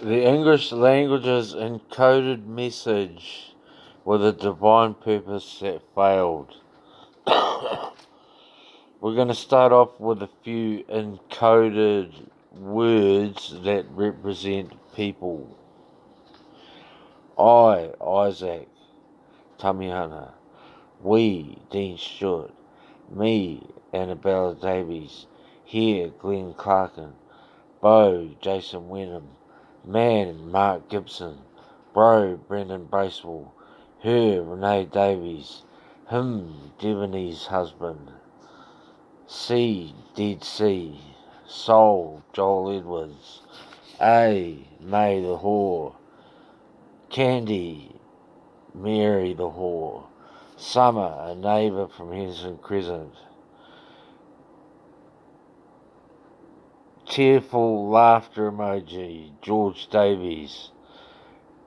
The English language's encoded message with a divine purpose that failed. We're going to start off with a few encoded words that represent people. I, Isaac Tamihana. We, Dean Stewart. Me, Annabella Davies. Here, Glenn Clarkin. Bo, Jason Wenham. Man, Mark Gibson. Bro, Brendan Bracewell. Her, Renee Davies. Him, Devonese husband. C, Dead Sea. Soul, Joel Edwards. A, May the whore. Candy, Mary the whore. Summer, a neighbour from Henson Crescent. Tearful laughter emoji, George Davies.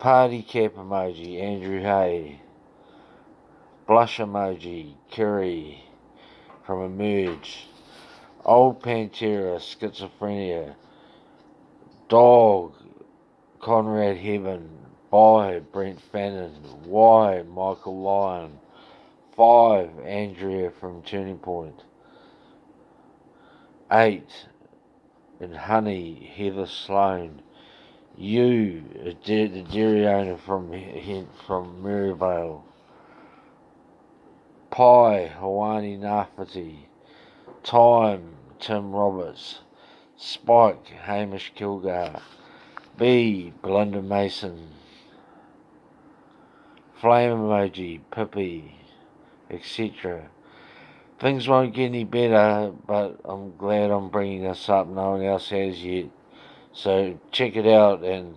Party cap emoji, Andrew Hay. Blush emoji, Kerry from Emerge. Old Pantera, Schizophrenia. Dog, Conrad Heaven. By, Brent Fannin. Y, Michael Lyon. 5, Andrea from Turning Point. 8, and Honey, Heather Sloan. You, the dairy owner from Maryvale. Pie, Hawani Nafati. Time, Tim Roberts. Spike, Hamish Kilgar. B, Belinda Mason. Flame emoji, Pippi, etc. Things won't get any better, but I'm glad I'm bringing this up. No one else has yet. So check it out and,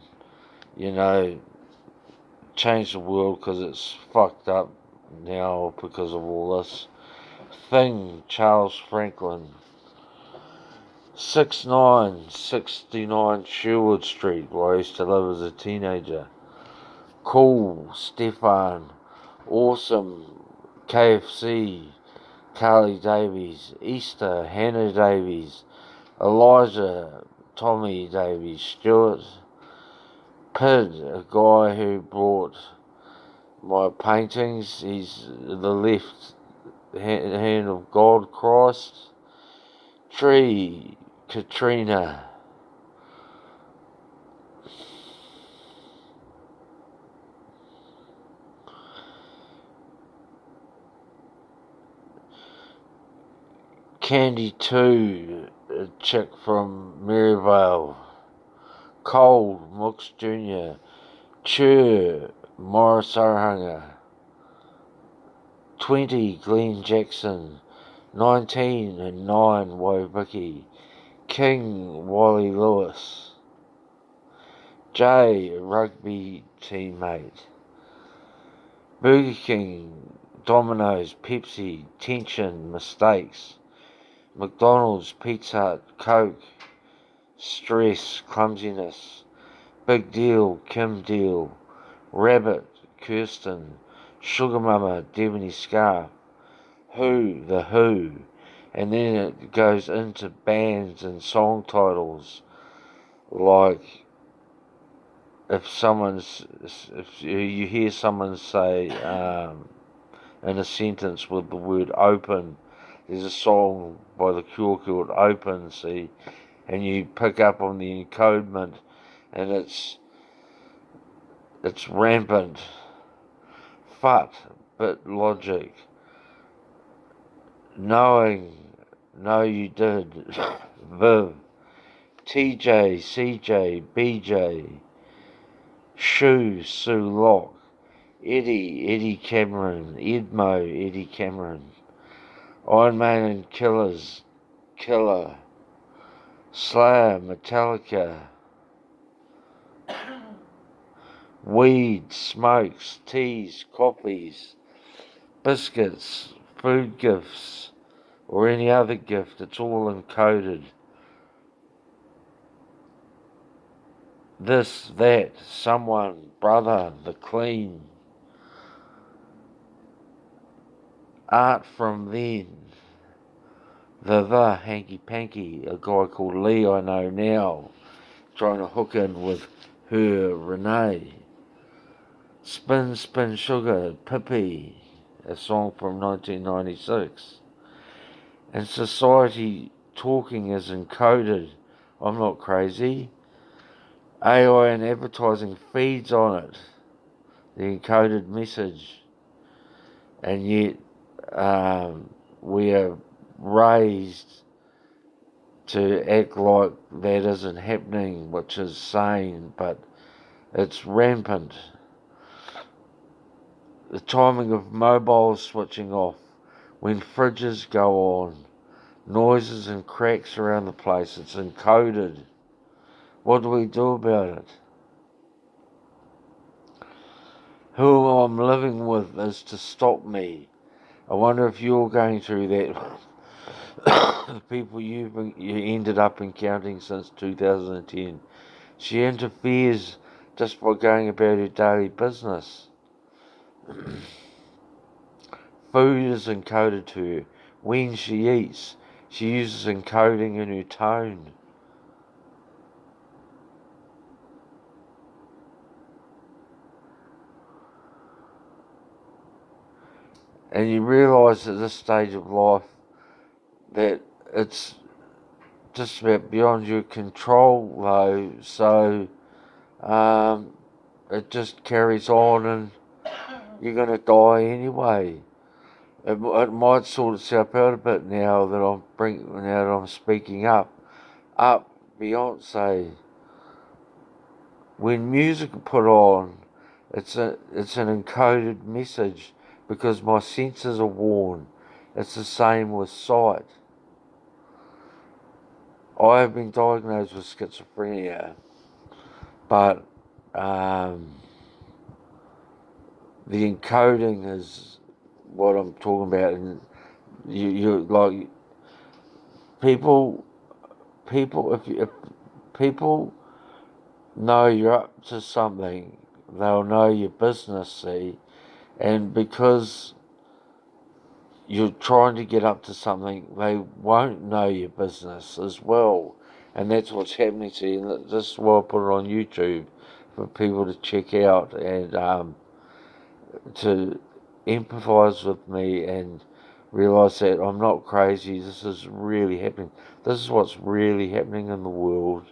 change the world, because it's fucked up now because of all this. Thing, Charles Franklin. 6969 Sherwood Street, where I used to live as a teenager. Cool, Stefan. Awesome, KFC. Carly Davies. Easter, Hannah Davies. Elijah, Tommy Davies. Stewart. Pid, a guy who brought my paintings. He's the left hand of God, Christ. Tree, Katrina. Candy 2, a chick from Maryvale. Cold, Mooks Jr. Chur, Morris O'Hanger. 20, Glenn Jackson. 19 and 9, Wobiki. King, Wally Lewis. J, rugby teammate. Burger King, Domino's, Pepsi, Tension, Mistakes. McDonald's, Pizza Hut, Coke. Stress, Clumsiness. Big Deal, Kim Deal. Rabbit, Kirsten. Sugar Mama, Debony Scarf. Who, The Who. And then it goes into bands and song titles, like if you hear someone say in a sentence with the word open, there's a song by The Cure called Open, see, and you pick up on the encodement, and it's rampant. Fut, but logic. Knowing, no you did. Viv. TJ, CJ, BJ. Sue, Sue Locke. Eddie Cameron. Edmo, Eddie Cameron. Iron Maiden, Killers, Killer. Slayer, Metallica. Weed, smokes, teas, coffees, biscuits, food gifts, or any other gift. It's all encoded. This, that, someone, brother, the clean. Art from then. The hanky panky, a guy called Lee I know now, trying to hook in with her, Renee. Spin, Spin Sugar, Pippi, a song from 1996. And society talking is encoded. I'm not crazy. AI and advertising feeds on it, the encoded message. And yet we are raised to act like that isn't happening, which is sane, but it's rampant. The timing of mobiles switching off, when fridges go on, noises and cracks around the place, it's encoded. What do we do about it? Who I'm living with is to stop me. I wonder if you're going through that. The people you ended up encountering since 2010. She interferes just by going about her daily business. Food is encoded to her. When she eats, she uses encoding in her tone. And you realise at this stage of life that it's just about beyond your control, though, so it just carries on and you're going to die anyway. It might sort itself out a bit now that I'm speaking up. Up, Beyonce. When music is put on, it's an encoded message because my senses are worn. It's the same with sight. I have been diagnosed with schizophrenia, but the encoding is what I'm talking about, and you like people. If people know you're up to something, they'll know your business. See, and because you're trying to get up to something, they won't know your business as well. And that's what's happening to you. And this is why I put it on YouTube for people to check out and to empathise with me and realise that I'm not crazy. This is really happening. This is what's really happening in the world.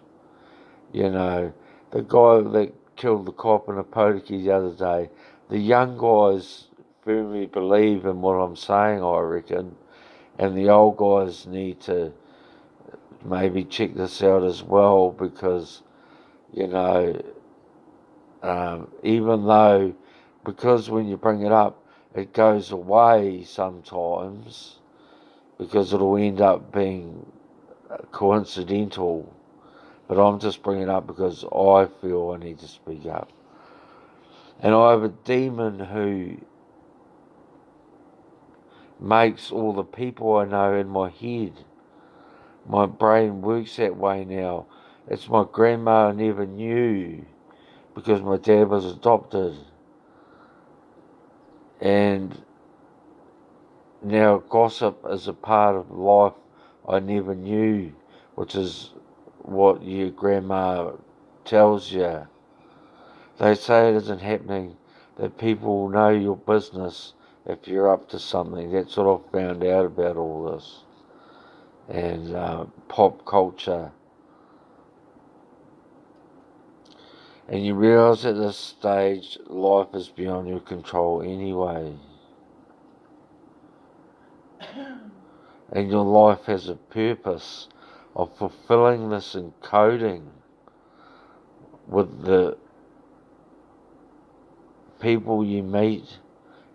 You know, the guy that killed the cop in Apotiki the other day, the young guys firmly believe in what I'm saying, I reckon, and the old guys need to maybe check this out as well because, you know, even though, because when you bring it up, it goes away sometimes because it'll end up being coincidental, but I'm just bringing it up because I feel I need to speak up. And I have a demon who makes all the people I know in my head. My brain works that way now. It's my grandma I never knew because my dad was adopted. And now gossip is a part of life I never knew, which is what your grandma tells you. They say it isn't happening, that people will know your business if you're up to something. That's what I've found out about all this. And pop culture. And you realise at this stage, life is beyond your control anyway. And your life has a purpose of fulfilling this encoding with the people you meet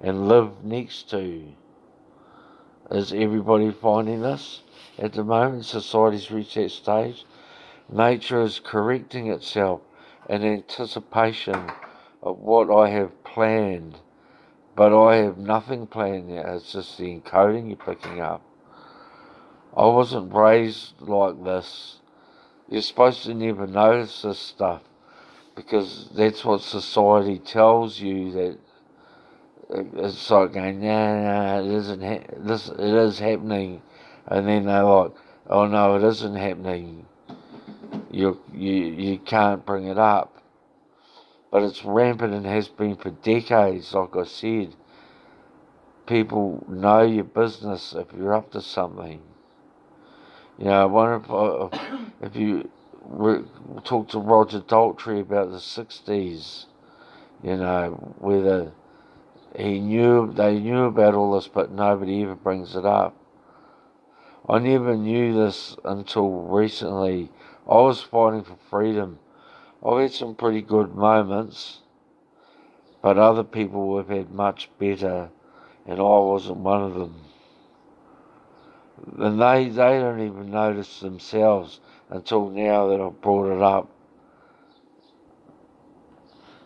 and live next to. Is everybody finding this? At the moment, society's reached that stage. Nature is correcting itself in anticipation of what I have planned. But I have nothing planned yet. It's just the encoding you're picking up. I wasn't raised like this. You're supposed to never notice this stuff because that's what society tells you, that it's like going, nah, it isn't. It is happening, and then they're like, oh no, it isn't happening. You can't bring it up. but it's rampant and has been for decades. Like I said, people know your business if you're up to something. You know, I wonder if you talk to Roger Daltrey about the 60s, you know, whether they knew about all this, but nobody ever brings it up. I never knew this until recently. I was fighting for freedom. I've had some pretty good moments, but other people have had much better, and I wasn't one of them. And they don't even notice themselves until now that I've brought it up.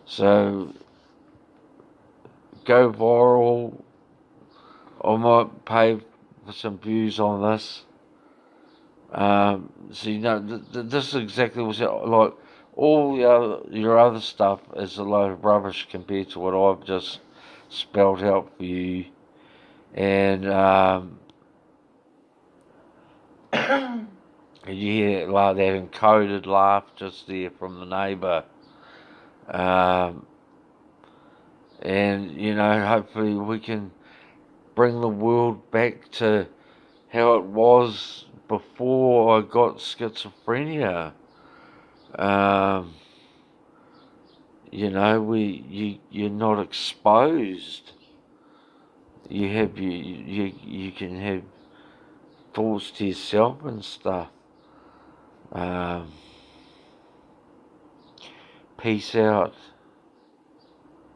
So, go viral. I might pay for some views on this. So, you know, this is exactly what's like. All your other stuff is a load of rubbish compared to what I've just spelled out for you. And you hear like that encoded laugh just there from the neighbour. And, you know, hopefully we can bring the world back to how it was before I got schizophrenia. You know, you're not exposed. You can have thoughts to yourself and stuff. Peace out.